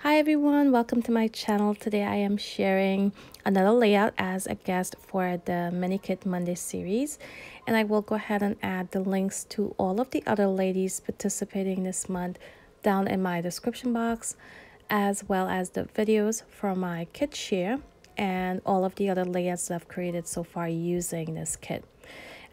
Hi everyone, welcome to my channel. Today I am sharing another layout as a guest for the Mini Kit Monday series, and I will go ahead and add the links to all of the other ladies participating this month down in my description box, as well as the videos from my kit share and all of the other layouts that I've created so far using this kit.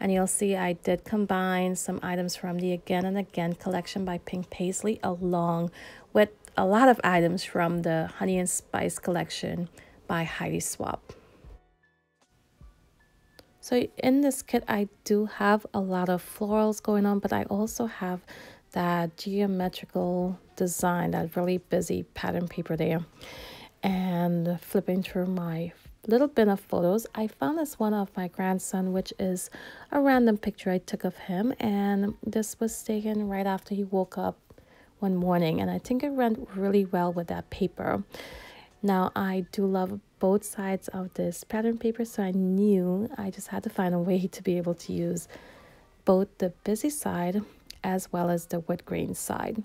And you'll see I did combine some items from the Again and Again collection by Paislee along with a lot of items from the Honey and Spice collection by Heidi Swap. So in this kit, I do have a lot of florals going on, but I also have that geometrical design, that really busy pattern paper there. And flipping through my little bin of photos, I found this one of my grandson, which is a random picture I took of him, and this was taken right after he woke up one morning, and I think it went really well with that paper. Now I do love both sides of this pattern paper, so I knew I just had to find a way to be able to use both the busy side as well as the wood grain side.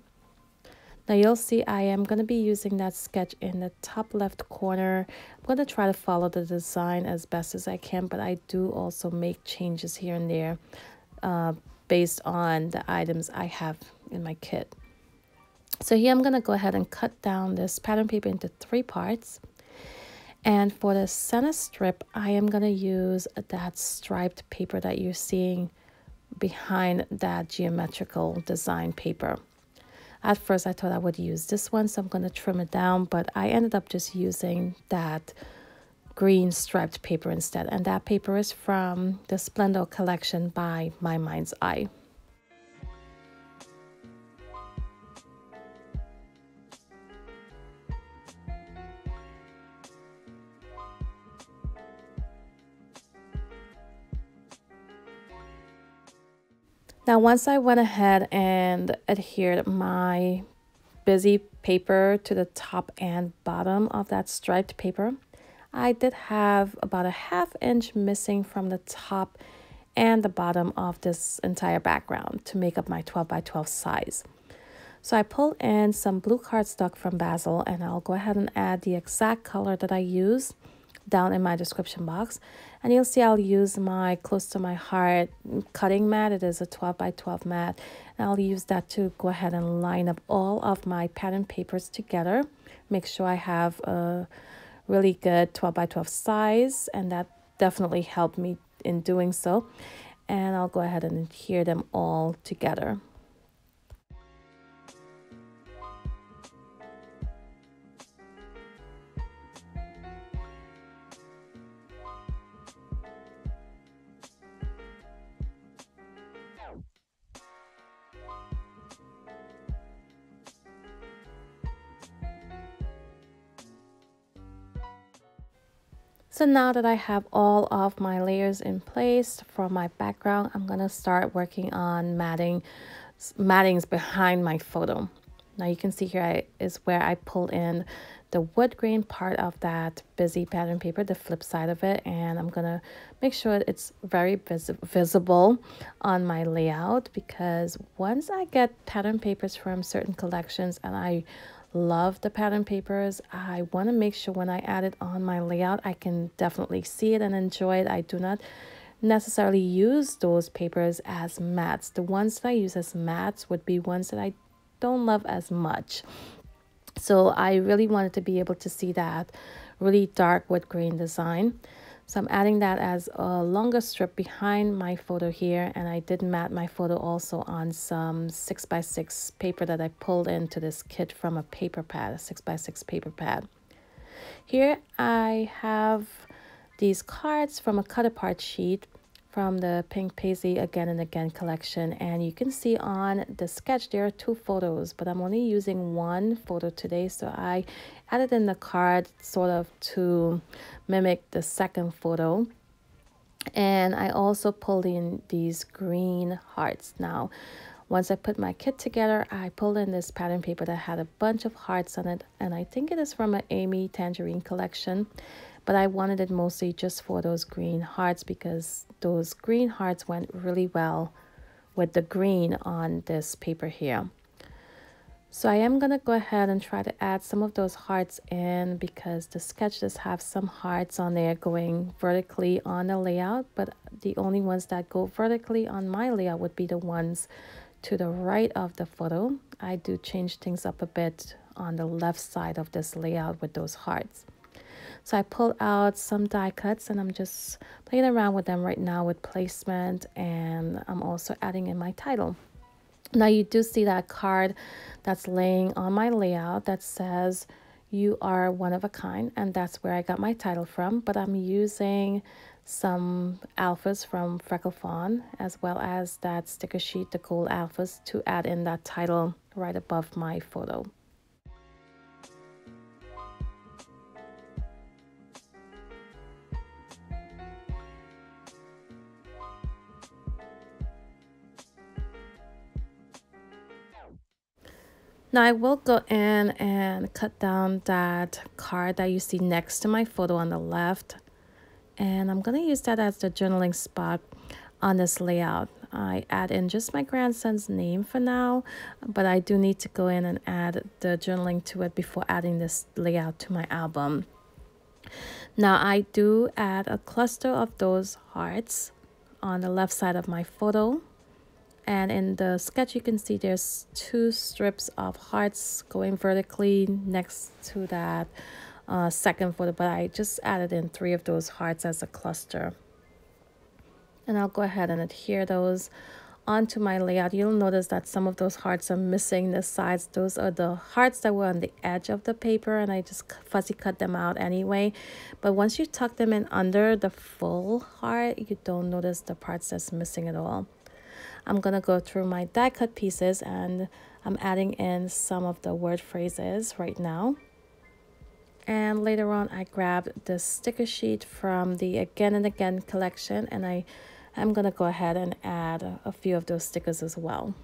Now you'll see I am going to be using that sketch in the top left corner. I'm going to try to follow the design as best as I can, but I do also make changes here and there based on the items I have in my kit. So here I'm going to go ahead and cut down this pattern paper into 3 parts. And for the center strip, I am going to use that striped paper that you're seeing behind that geometrical design paper. At first, I thought I would use this one, so I'm going to trim it down, but I ended up just using that green striped paper instead. And that paper is from the Splendor collection by My Mind's Eye. Now, once I went ahead and adhered my busy paper to the top and bottom of that striped paper, I did have about a ½ inch missing from the top and the bottom of this entire background to make up my 12 by 12 size. So I pulled in some blue cardstock from Basil, and I'll go ahead and add the exact color that I use down in my description box. And you'll see I'll use my Close to My Heart cutting mat. It is a 12 by 12 mat, and I'll use that to go ahead and line up all of my pattern papers together. Make sure I have a really good 12 by 12 size, and that definitely helped me in doing so. And I'll go ahead and adhere them all together. So now that I have all of my layers in place from my background, I'm going to start working on mattings behind my photo. Now you can see here is where I pulled in the wood grain part of that busy pattern paper, the flip side of it, and I'm going to make sure it's very visible on my layout, because once I get pattern papers from certain collections and I love the pattern papers, I want to make sure when I add it on my layout, I can definitely see it and enjoy it. I do not necessarily use those papers as mats. The ones that I use as mats would be ones that I don't love as much. So I really wanted to be able to see that really dark wood grain design. So I'm adding that as a longer strip behind my photo here, and I did mat my photo also on some 6x6 paper that I pulled into this kit from a paper pad, a 6x6 paper pad. Here I have these cards from a cut apart sheet from the Pink Paislee Again and Again collection, and you can see on the sketch there are 2 photos, but I'm only using 1 photo today, so I added in the card sort of to mimic the second photo. And I also pulled in these green hearts. Now once I put my kit together, I pulled in this pattern paper that had a bunch of hearts on it, and I think it is from an Amy Tangerine collection. But I wanted it mostly just for those green hearts, because those green hearts went really well with the green on this paper here. So I am going to go ahead and try to add some of those hearts in because the sketch does have some hearts on there going vertically on the layout, but the only ones that go vertically on my layout would be the ones to the right of the photo. I do change things up a bit on the left side of this layout with those hearts. So I pulled out some die cuts and I'm just playing around with them right now with placement, and I'm also adding in my title. Now you do see that card that's laying on my layout that says "You are one of a kind," and that's where I got my title from, but I'm using some alphas from Freckle Fawn as well as that sticker sheet, the gold alphas, to add in that title right above my photo. Now I will go in and cut down that card that you see next to my photo on the left. And I'm going to use that as the journaling spot on this layout. I add in just my grandson's name for now, but I do need to go in and add the journaling to it before adding this layout to my album. Now I do add a cluster of those hearts on the left side of my photo. And in the sketch, you can see there's 2 strips of hearts going vertically next to that second photo, but I just added in 3 of those hearts as a cluster. And I'll go ahead and adhere those onto my layout. You'll notice that some of those hearts are missing the sides. Those are the hearts that were on the edge of the paper, and I just fussy cut them out anyway. But once you tuck them in under the full heart, you don't notice the parts that's missing at all. I'm going to go through my die cut pieces and I'm adding in some of the word phrases right now. And later on, I grabbed the sticker sheet from the Again and Again collection, and I'm going to go ahead and add a few of those stickers as well.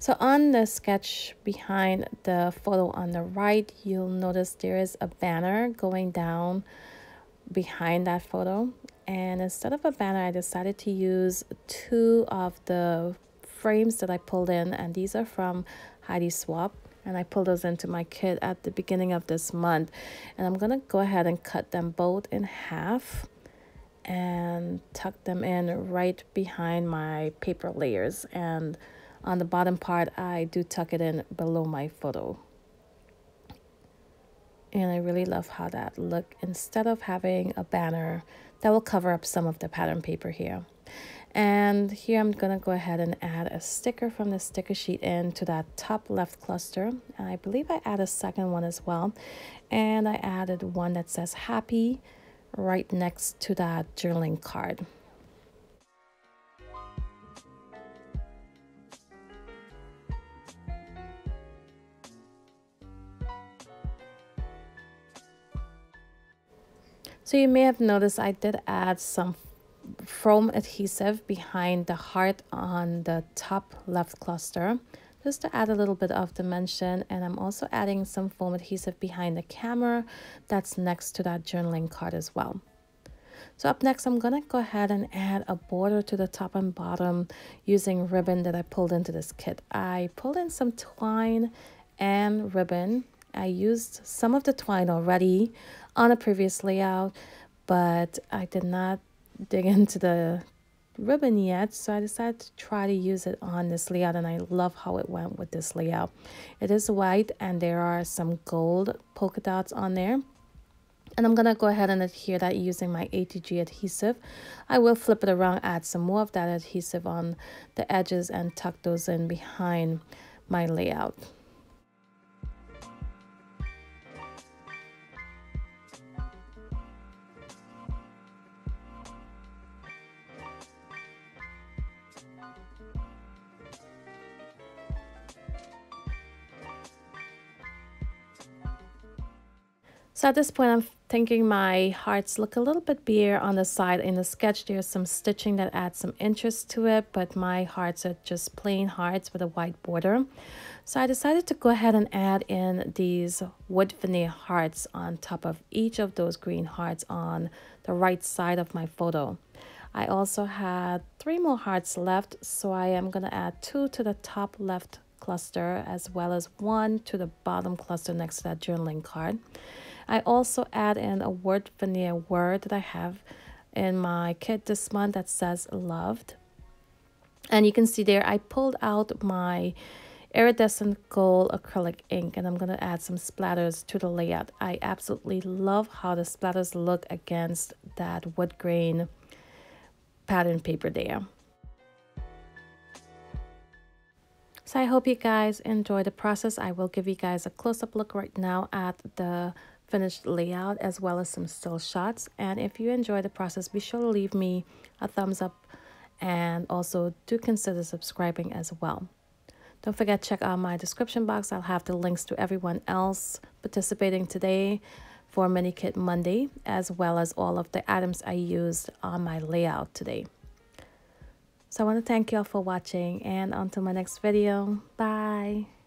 So on the sketch behind the photo on the right, you'll notice there is a banner going down behind that photo. And instead of a banner, I decided to use 2 of the frames that I pulled in, and these are from Heidi Swap. And I pulled those into my kit at the beginning of this month. And I'm going to go ahead and cut them both in half and tuck them in right behind my paper layers. And on the bottom part, I do tuck it in below my photo. And I really love how that look. Instead of having a banner, that will cover up some of the pattern paper here. And here I'm going to go ahead and add a sticker from the sticker sheet into that top left cluster. And I believe I add a second one as well. And I added one that says happy right next to that journaling card. So you may have noticed I did add some foam adhesive behind the heart on the top left cluster, just to add a little bit of dimension. And I'm also adding some foam adhesive behind the camera that's next to that journaling card as well. So up next, I'm gonna go ahead and add a border to the top and bottom using ribbon that I pulled into this kit. I pulled in some twine and ribbon. I used some of the twine already on a previous layout, but I did not dig into the ribbon yet, so I decided to try to use it on this layout, and I love how it went with this layout. It is white and there are some gold polka dots on there, and I'm gonna go ahead and adhere that using my Atg adhesive. I will flip it around, add some more of that adhesive on the edges and tuck those in behind my layout. So at this point, I'm thinking my hearts look a little bit bare on the side. In the sketch, there's some stitching that adds some interest to it, but my hearts are just plain hearts with a white border. So I decided to go ahead and add in these wood veneer hearts on top of each of those green hearts on the right side of my photo. I also had 3 more hearts left, so I am going to add 2 to the top left cluster as well as 1 to the bottom cluster next to that journaling card. I also add in a wood veneer word that I have in my kit this month that says loved. And you can see there I pulled out my iridescent gold acrylic ink, and I'm going to add some splatters to the layout. I absolutely love how the splatters look against that wood grain pattern paper there. So I hope you guys enjoy the process. I will give you guys a close-up look right now at the finished layout as well as some still shots. And if you enjoy the process, be sure to leave me a thumbs up, and also do consider subscribing as well. Don't forget to check out my description box. I'll have the links to everyone else participating today for Mini Kit Monday, as well as all of the items I used on my layout today. So I want to thank you all for watching, and until my next video, bye.